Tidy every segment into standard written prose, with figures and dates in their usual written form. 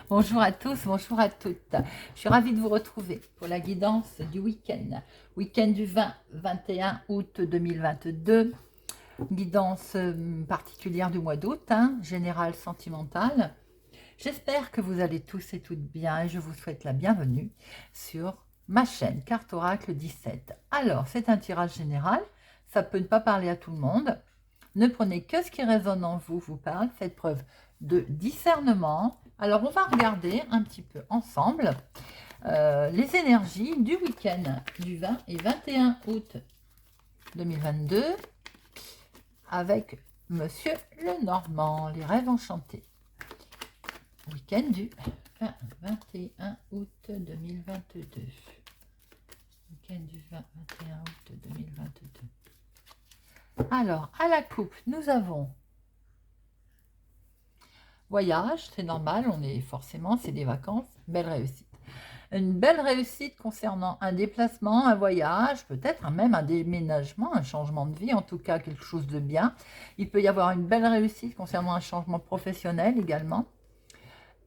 Bonjour à tous, bonjour à toutes. Je suis ravie de vous retrouver pour la guidance du week-end. Week-end du 20-21 août 2022. Guidance particulière du mois d'août, générale sentimentale. J'espère que vous allez tous et toutes bien et je vous souhaite la bienvenue sur ma chaîne Carte Oracle 17. Alors, c'est un tirage général. Ça peut ne pas parler à tout le monde. Ne prenez que ce qui résonne en vous, vous parle. Faites preuve de discernement. Alors, on va regarder un petit peu ensemble les énergies du week-end du 20 et 21 août 2022 avec Monsieur Lenormand, les rêves enchantés. Week-end du 20 21 août 2022. Week-end du 20 21 août 2022. Alors, à la coupe, nous avons voyage, c'est normal, on est forcément, c'est des vacances, belle réussite. Une belle réussite concernant un déplacement, un voyage, peut-être même un déménagement, un changement de vie, en tout cas quelque chose de bien. Il peut y avoir une belle réussite concernant un changement professionnel également.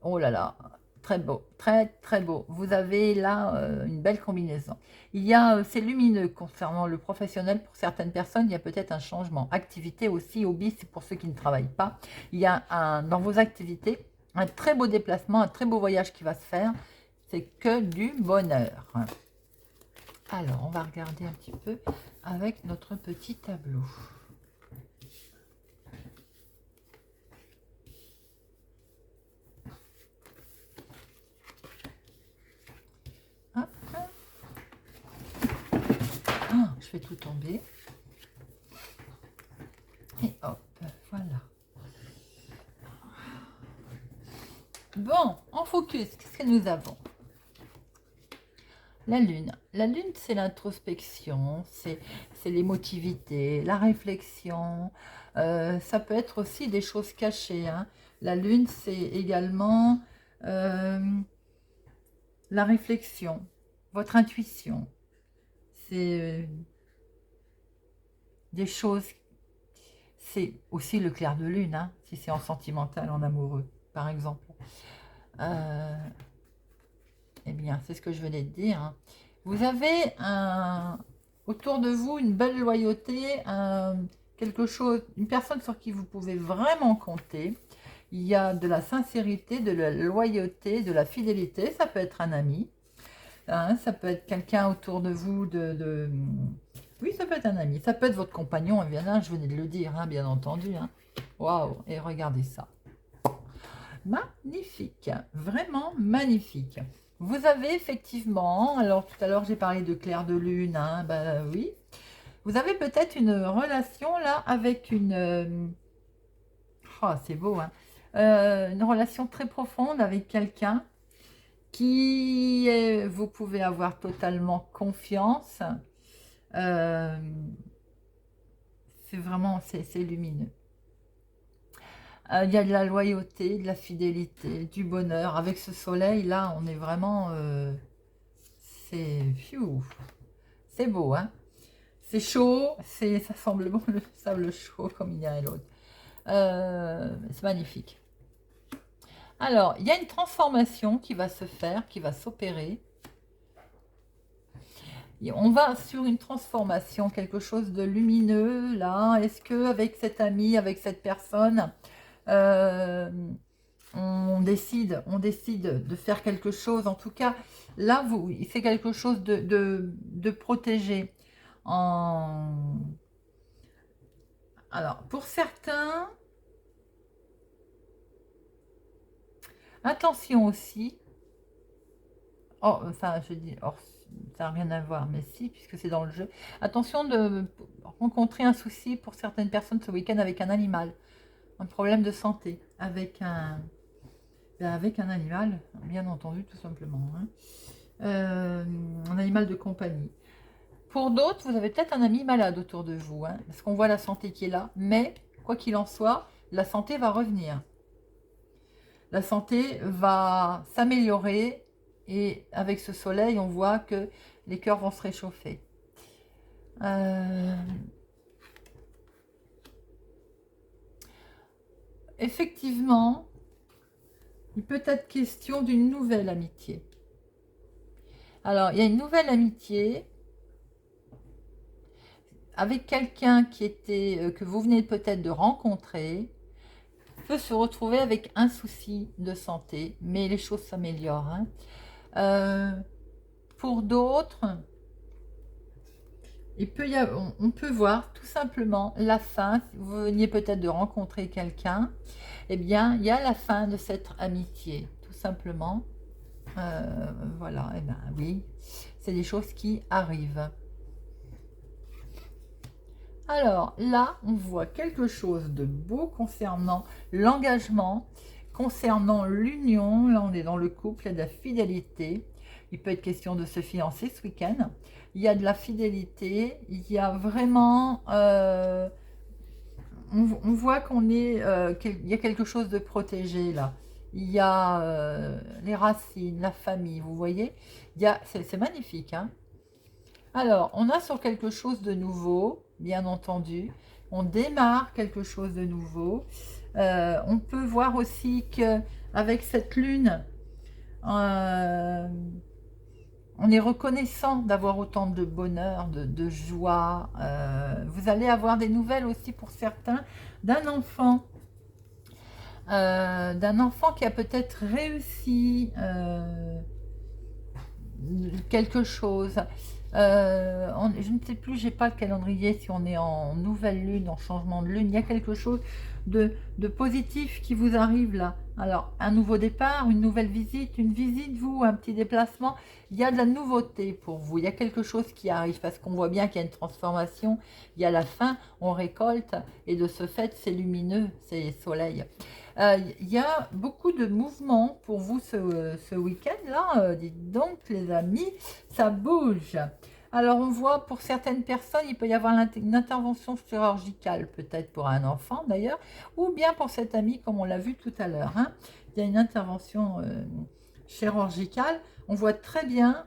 Oh là là, très beau, très très beau. Vous avez là une belle combinaison. Il y a, c'est lumineux concernant le professionnel pour certaines personnes. Il y a peut-être un changement. Activité aussi, hobby, c'est pour ceux qui ne travaillent pas. Il y a dans vos activités un très beau déplacement, un très beau voyage qui va se faire. C'est que du bonheur. Alors, on va regarder un petit peu avec notre petit tableau. Hop. Ah, je fais tout tomber. Et hop, voilà. Bon, en focus, qu'est-ce que nous avons? La lune. La lune, c'est l'introspection, c'est l'émotivité, la réflexion. Ça peut être aussi des choses cachées. La lune, c'est également la réflexion, votre intuition. C'est des choses. C'est aussi le clair de lune, si c'est en sentimental, en amoureux, par exemple. Eh bien, c'est ce que je venais de dire. Vous avez autour de vous une belle loyauté, quelque chose, une personne sur qui vous pouvez vraiment compter. Il y a de la sincérité, de la loyauté, de la fidélité. Ça peut être un ami, ça peut être quelqu'un autour de vous Oui, ça peut être un ami. Ça peut être votre compagnon, évidemment, je venais de le dire, bien entendu. Waouh, et regardez ça. Magnifique, vraiment magnifique. Vous avez effectivement, alors tout à l'heure j'ai parlé de clair de lune, oui. Vous avez peut-être une relation là avec oh, c'est beau, une relation très profonde avec quelqu'un vous pouvez avoir totalement confiance. Euh, c'est vraiment, c'est lumineux. Il y a de la loyauté, de la fidélité, du bonheur. Avec ce soleil là, on est vraiment... c'est beau, C'est chaud, ça semble bon le sable chaud comme il y a un l'autre. C'est magnifique. Alors, il y a une transformation qui va se faire, qui va s'opérer. On va sur une transformation, quelque chose de lumineux, là. Est-ce que avec cet ami, avec cette personne, on décide de faire quelque chose. En tout cas, là, c'est quelque chose de protégé. Alors, pour certains, attention aussi. Oh, enfin, je dis, oh, ça n'a rien à voir, mais si, puisque c'est dans le jeu. Attention de rencontrer un souci pour certaines personnes ce week-end avec un animal. Un problème de santé avec un animal, bien entendu, tout simplement. Un animal de compagnie. Pour d'autres, vous avez peut-être un ami malade autour de vous, parce qu'on voit la santé qui est là, mais quoi qu'il en soit, la santé va revenir. La santé va s'améliorer et avec ce soleil, on voit que les cœurs vont se réchauffer. Effectivement, Il peut être question d'une nouvelle amitié. Alors, il y a une nouvelle amitié avec quelqu'un qui était que vous venez peut-être de rencontrer, peut se retrouver avec un souci de santé, mais les choses s'améliorent, hein. Pour d'autres, on peut voir tout simplement la fin. Si vous veniez peut-être de rencontrer quelqu'un, eh bien, il y a la fin de cette amitié, tout simplement. Voilà, eh bien oui, c'est des choses qui arrivent. Alors là, on voit quelque chose de beau concernant l'engagement, concernant l'union. Là, on est dans le couple, il y a de la fidélité. Il peut être question de se fiancer ce week-end. Il y a de la fidélité, il y a vraiment... on voit qu'il y a quelque chose de protégé là. Il y a les racines, la famille, vous voyez. C'est magnifique, hein. Alors, on a sur quelque chose de nouveau, bien entendu. On démarre quelque chose de nouveau. On peut voir aussi que avec cette lune, euh, on est reconnaissant d'avoir autant de bonheur, de joie. Vous allez avoir des nouvelles aussi pour certains d'un enfant qui a peut-être réussi quelque chose. Je ne sais plus, j'ai pas le calendrier, si on est en nouvelle lune, en changement de lune. Il y a quelque chose de positif qui vous arrive là. Alors, un nouveau départ, une nouvelle visite, une visite, vous, un petit déplacement. Il y a de la nouveauté pour vous. Il y a quelque chose qui arrive parce qu'on voit bien qu'il y a une transformation. Il y a la fin, on récolte et de ce fait, c'est lumineux, c'est soleil. Il y a beaucoup de mouvements pour vous ce week-end-là. Dites donc, les amis, ça bouge. Alors, on voit pour certaines personnes, il peut y avoir une intervention chirurgicale, peut-être pour un enfant d'ailleurs, ou bien pour cet ami, comme on l'a vu tout à l'heure, hein. Il y a une intervention chirurgicale. On voit très bien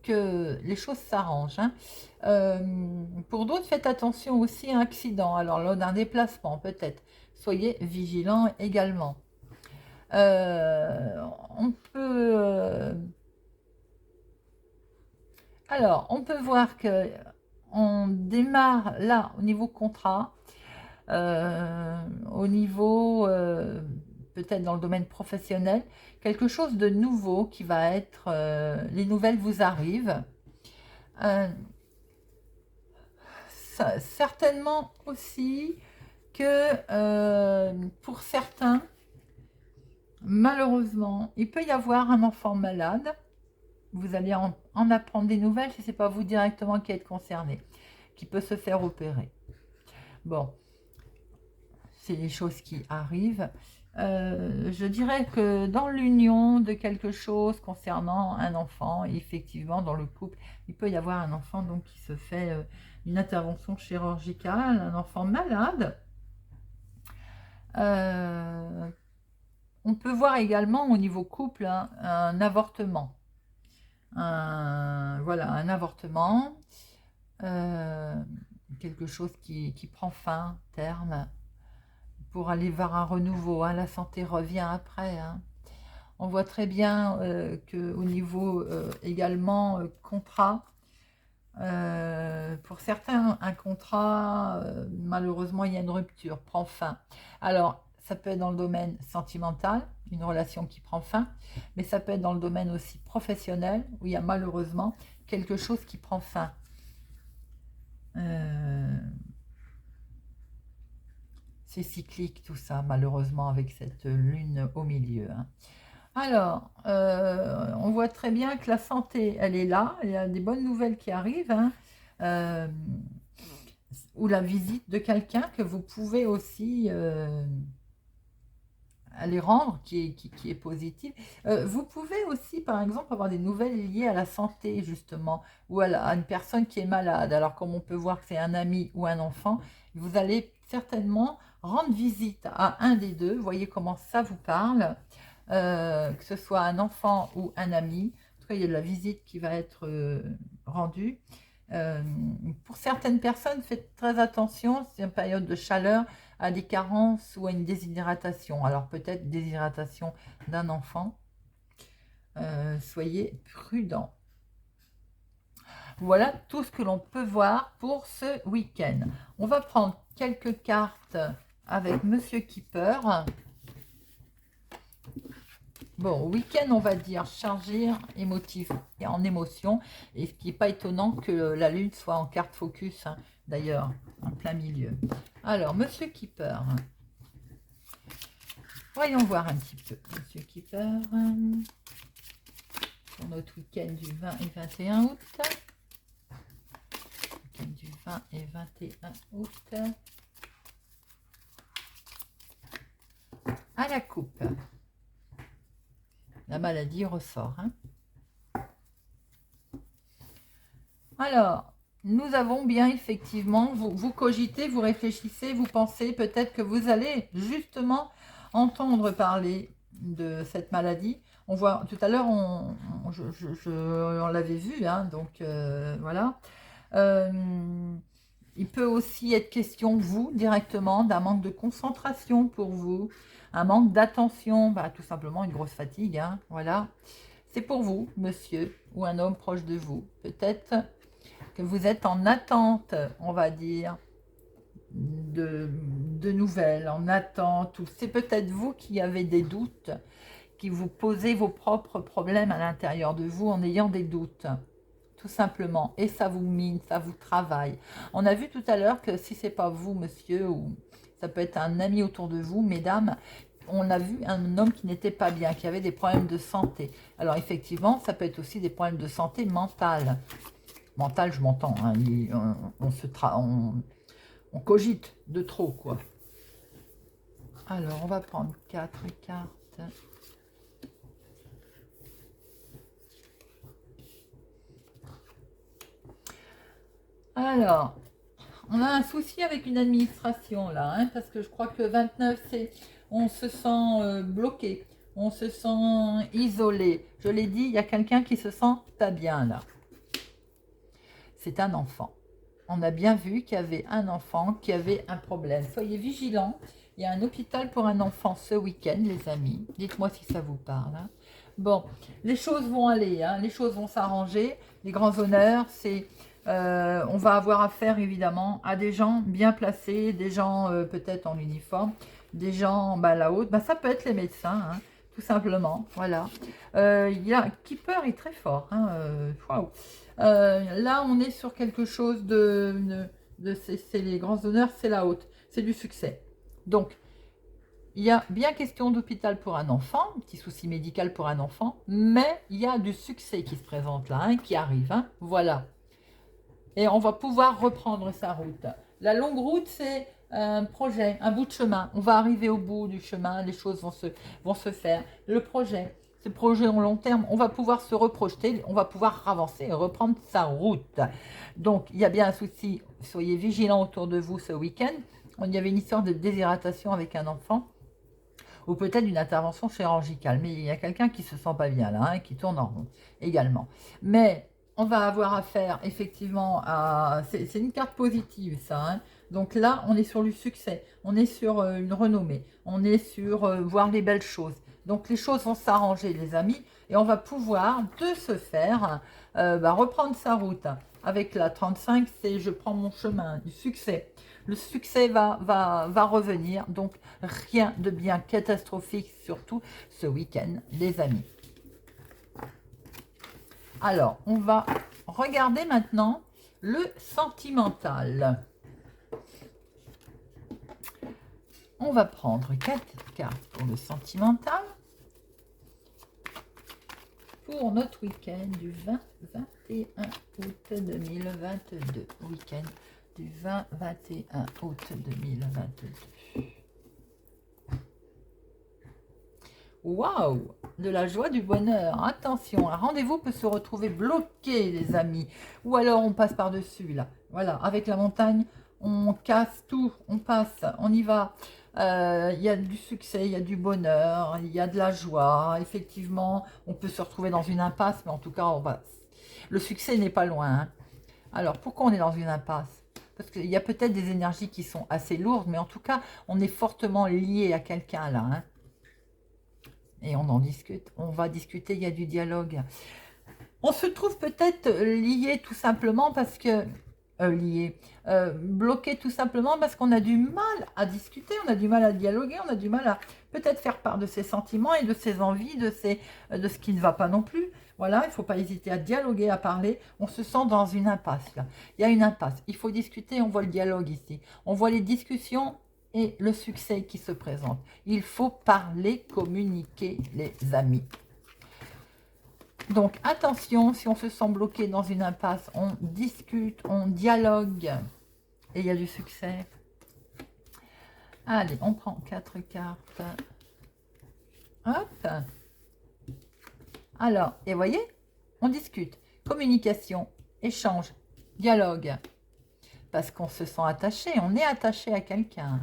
que les choses s'arrangent, hein. Pour d'autres, faites attention aussi à un accident. Alors, lors d'un déplacement, peut-être. Soyez vigilants également. On peut... alors, on peut voir que on démarre là au niveau contrat, au niveau peut-être dans le domaine professionnel, quelque chose de nouveau qui va être, les nouvelles vous arrivent. Certainement aussi que pour certains, malheureusement, il peut y avoir un enfant malade. Vous allez en apprendre des nouvelles si ce n'est pas vous directement qui êtes concerné, qui peut se faire opérer. Bon, c'est des choses qui arrivent. Je dirais que dans l'union de quelque chose concernant un enfant, effectivement, dans le couple, il peut y avoir un enfant donc qui se fait une intervention chirurgicale, un enfant malade. On peut voir également au niveau couple un avortement. Voilà, un avortement, quelque chose qui prend fin, terme, pour aller vers un renouveau, hein. La santé revient après, hein. On voit très bien qu'au niveau également contrat, pour certains, un contrat, malheureusement, il y a une rupture, prend fin. Alors, ça peut être dans le domaine sentimental, une relation qui prend fin, mais ça peut être dans le domaine aussi professionnel, où il y a malheureusement quelque chose qui prend fin. C'est cyclique tout ça, malheureusement, avec cette lune au milieu, hein. Alors, on voit très bien que la santé, elle est là, il y a des bonnes nouvelles qui arrivent, hein. Ou la visite de quelqu'un que vous pouvez aussi aller rendre, qui est positive. Vous pouvez aussi, par exemple, avoir des nouvelles liées à la santé, justement, ou à une personne qui est malade. Alors, comme on peut voir que c'est un ami ou un enfant, vous allez certainement rendre visite à un des deux. Vous voyez comment ça vous parle, que ce soit un enfant ou un ami. En tout cas, il y a de la visite qui va être rendue. Pour certaines personnes, faites très attention, c'est une période de chaleur, à des carences ou à une déshydratation. Alors peut-être déshydratation d'un enfant. Soyez prudents. Voilà tout ce que l'on peut voir pour ce week-end. On va prendre quelques cartes avec Monsieur Keeper. Bon, week-end, on va dire chargé, émotif et en émotion. Et ce qui n'est pas étonnant que la lune soit en carte focus, hein, d'ailleurs, en plein milieu. Alors, Monsieur Keeper. Voyons voir un petit peu. Monsieur Keeper. Pour notre week-end du 20 et 21 août. Week-end du 20 et 21 août. À la coupe. La maladie ressort. Hein. Alors, nous avons bien effectivement, vous cogitez, vous réfléchissez, vous pensez peut-être que vous allez justement entendre parler de cette maladie. On voit tout à l'heure, on l'avait vu, hein, donc voilà. Il peut aussi être question, vous, directement, d'un manque de concentration pour vous, un manque d'attention, bah, tout simplement une grosse fatigue, hein, voilà. C'est pour vous, monsieur, ou un homme proche de vous. Peut-être que vous êtes en attente, on va dire, de nouvelles, en attente. C'est peut-être vous qui avez des doutes, qui vous posez vos propres problèmes à l'intérieur de vous en ayant des doutes. Tout simplement, et ça vous mine, ça vous travaille. On a vu tout à l'heure que si c'est pas vous, monsieur, ou ça peut être un ami autour de vous, mesdames, on a vu un homme qui n'était pas bien, qui avait des problèmes de santé. Alors effectivement, ça peut être aussi des problèmes de santé mentale. Mentale, je m'entends, hein, on cogite de trop, quoi. Alors, on va prendre 4 cartes. Alors, on a un souci avec une administration là, hein, parce que je crois que le 29, c'est on se sent bloqué, on se sent isolé. Je l'ai dit, il y a quelqu'un qui se sent pas bien là. C'est un enfant. On a bien vu qu'il y avait un enfant qui avait un problème. Soyez vigilants. Il y a un hôpital pour un enfant ce week-end, les amis. Dites-moi si ça vous parle. Hein. Bon, les choses vont aller, hein, les choses vont s'arranger. Les grands honneurs, c'est... on va avoir affaire évidemment à des gens bien placés, des gens peut-être en uniforme, des gens là-haut. Ça peut être les médecins, hein, tout simplement. Voilà. Il y a Keeper est très fort. Hein, waouh. Là, on est sur quelque chose c'est les grands honneurs, c'est la haute, c'est du succès. Donc, il y a bien question d'hôpital pour un enfant, un petit souci médical pour un enfant, mais il y a du succès qui se présente là, hein, qui arrive. Hein, voilà. Et on va pouvoir reprendre sa route. La longue route, c'est un projet, un bout de chemin. On va arriver au bout du chemin, les choses vont se faire. Le projet, ce projet en long terme, on va pouvoir se reprojeter, on va pouvoir avancer et reprendre sa route. Donc, il y a bien un souci, soyez vigilants autour de vous ce week-end. Il y avait une histoire de déshydratation avec un enfant, ou peut-être une intervention chirurgicale. Mais il y a quelqu'un qui ne se sent pas bien là, hein, qui tourne en rond également. Mais on va avoir affaire effectivement à... C'est une carte positive ça. Hein. Donc là, on est sur le succès, on est sur une renommée, on est sur voir les belles choses. Donc les choses vont s'arranger les amis et on va pouvoir de ce faire reprendre sa route. Avec la 35, c'est je prends mon chemin du succès. Le succès va revenir, donc rien de bien catastrophique, surtout ce week-end, les amis. Alors, on va regarder maintenant le sentimental. On va prendre 4 cartes pour le sentimental. Pour notre week-end du 20-21 août 2022. Week-end du 20-21 août 2022. Waouh! De la joie, du bonheur. Attention, un rendez-vous peut se retrouver bloqué, les amis. Ou alors on passe par-dessus, là. Voilà, avec la montagne, on casse tout, on passe, on y va. Il y a du succès, il y a du bonheur, il y a de la joie. Effectivement, on peut se retrouver dans une impasse, mais en tout cas, le succès n'est pas loin. Hein. Alors, pourquoi on est dans une impasse? parce qu'il y a peut-être des énergies qui sont assez lourdes, mais en tout cas, on est fortement lié à quelqu'un là. Hein. Et on en discute, on va discuter, il y a du dialogue. On se trouve peut-être lié tout simplement parce que... bloqué tout simplement parce qu'on a du mal à discuter, on a du mal à dialoguer, on a du mal à peut-être faire part de ses sentiments et de ses envies, de ce qui ne va pas non plus. Voilà, il ne faut pas hésiter à dialoguer, à parler. On se sent dans une impasse là. Il y a une impasse, il faut discuter, on voit le dialogue ici. On voit les discussions et le succès qui se présente. Il faut parler, communiquer, les amis. Donc, attention, si on se sent bloqué dans une impasse, on discute, on dialogue et il y a du succès. Allez, on prend 4 cartes. Hop. Alors, et voyez, on discute. Communication, échange, dialogue. Parce qu'on se sent attaché, on est attaché à quelqu'un.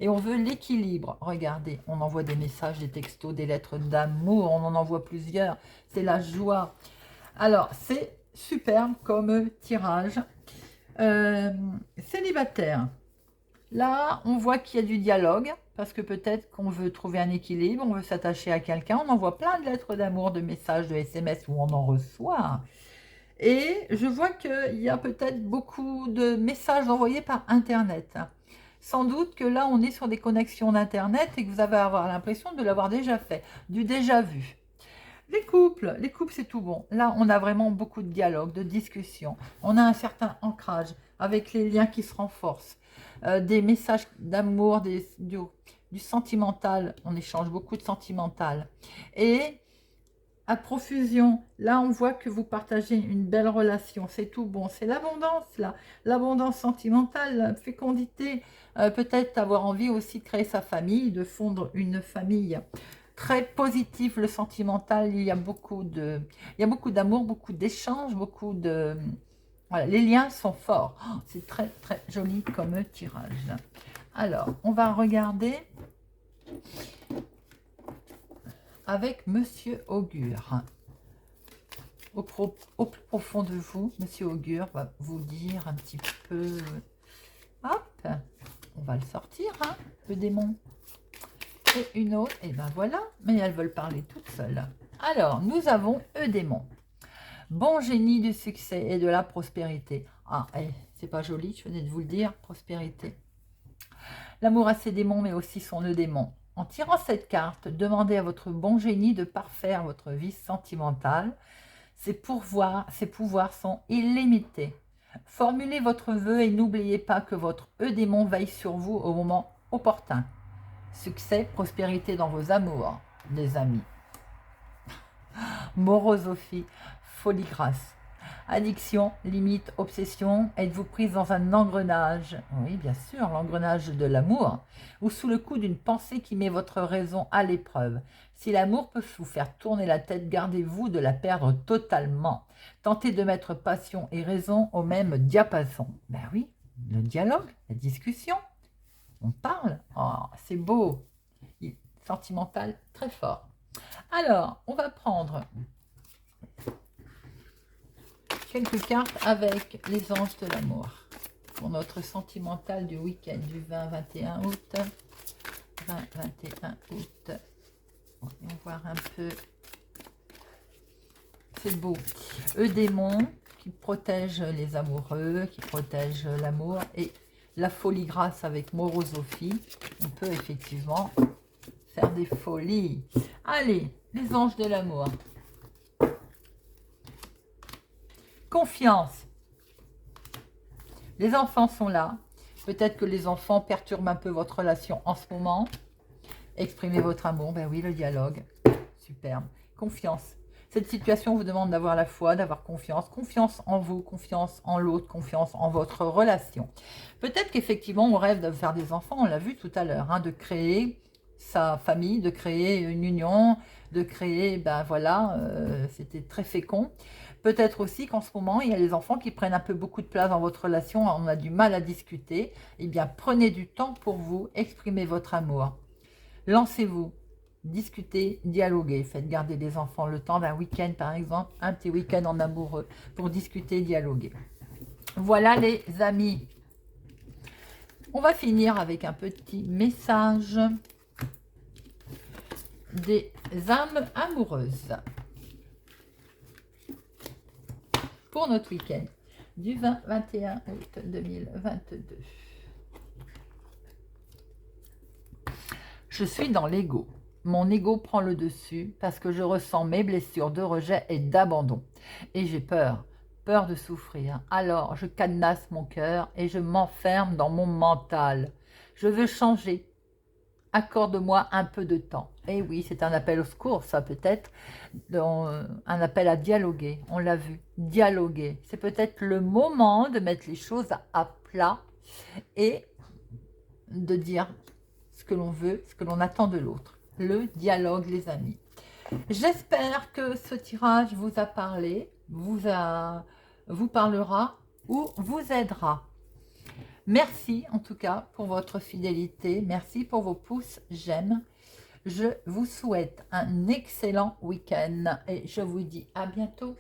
Et on veut l'équilibre. Regardez, on envoie des messages, des textos, des lettres d'amour. On en envoie plusieurs. C'est la joie. Alors, c'est superbe comme tirage. Célibataire. Là, on voit qu'il y a du dialogue. Parce que peut-être qu'on veut trouver un équilibre. On veut s'attacher à quelqu'un. On envoie plein de lettres d'amour, de messages, de SMS où on en reçoit. Et je vois qu'il y a peut-être beaucoup de messages envoyés par Internet. Sans doute que là, on est sur des connexions d'Internet et que vous allez avoir l'impression de l'avoir déjà fait, du déjà vu. Les couples, c'est tout bon. Là, on a vraiment beaucoup de dialogue, de discussion. On a un certain ancrage avec les liens qui se renforcent. Des messages d'amour, du sentimental. On échange beaucoup de sentimental. Et à profusion, là, on voit que vous partagez une belle relation. C'est tout bon. C'est l'abondance, là. L'abondance sentimentale, la fécondité. Peut-être avoir envie aussi de créer sa famille, de fondre une famille. Très positif, le sentimental. Il y a beaucoup d'amour, beaucoup d'échanges, beaucoup de... Voilà, les liens sont forts. Oh, c'est très, très joli comme tirage. Alors, on va regarder avec Monsieur Augure. Au plus profond de vous, Monsieur Augure va vous dire un petit peu... Hop, on va le sortir, hein, le démon. Et une autre, et ben voilà, mais elles veulent parler toutes seules. Alors, nous avons Eudémon. Bon génie du succès et de la prospérité. Ah, c'est pas joli, je venais de vous le dire, prospérité. L'amour a ses démons, mais aussi son Eudémon. En tirant cette carte, demandez à votre bon génie de parfaire votre vie sentimentale. Ses pouvoirs sont illimités. Formulez votre vœu et n'oubliez pas que votre Eudémon veille sur vous au moment opportun. Succès, prospérité dans vos amours, les amis. Morosophie, folie grâce. Addiction, limite, obsession, êtes-vous prise dans un engrenage? Oui, bien sûr, l'engrenage de l'amour, ou sous le coup d'une pensée qui met votre raison à l'épreuve. Si l'amour peut vous faire tourner la tête, gardez-vous de la perdre totalement. Tentez de mettre passion et raison au même diapason. Ben oui, le dialogue, la discussion, on parle. Oh, c'est beau. Sentimental, très fort. Alors, on va prendre quelques cartes avec les anges de l'amour pour notre sentimental du week-end du 20-21 août. 20-21 août. On va voir un peu. C'est beau. Eudémon qui protège les amoureux, qui protège l'amour, et la folie grâce avec Morosophie. On peut effectivement faire des folies. Allez, les anges de l'amour. Confiance. Les enfants sont là. Peut-être que les enfants perturbent un peu votre relation en ce moment. Exprimez votre amour. Ben oui, le dialogue. Superbe. Confiance. Cette situation vous demande d'avoir la foi, d'avoir confiance. Confiance en vous, confiance en l'autre, confiance en votre relation. Peut-être qu'effectivement, on rêve de faire des enfants. On l'a vu tout à l'heure, hein, de créer sa famille, de créer une union, de créer, ben voilà, c'était très fécond. Peut-être aussi qu'en ce moment, il y a les enfants qui prennent un peu beaucoup de place dans votre relation, on a du mal à discuter. Eh bien, prenez du temps pour vous, exprimez votre amour. Lancez-vous, discutez, dialoguez. Faites garder les enfants le temps d'un week-end, par exemple, un petit week-end en amoureux, pour discuter, dialoguer. Voilà les amis. On va finir avec un petit message des âmes amoureuses pour notre week-end du 20-21 août 2022. Je suis dans l'ego. Mon ego prend le dessus parce que je ressens mes blessures de rejet et d'abandon. Et j'ai peur de souffrir. Alors je cadenasse mon cœur et je m'enferme dans mon mental. Je veux changer. Accorde-moi un peu de temps. Et oui, c'est un appel au secours, ça peut-être, un appel à dialoguer. On l'a vu, dialoguer. C'est peut-être le moment de mettre les choses à plat et de dire ce que l'on veut, ce que l'on attend de l'autre. Le dialogue, les amis. J'espère que ce tirage vous a parlé, vous parlera ou vous aidera. Merci en tout cas pour votre fidélité. Merci pour vos pouces j'aime. Je vous souhaite un excellent week-end et je vous dis à bientôt.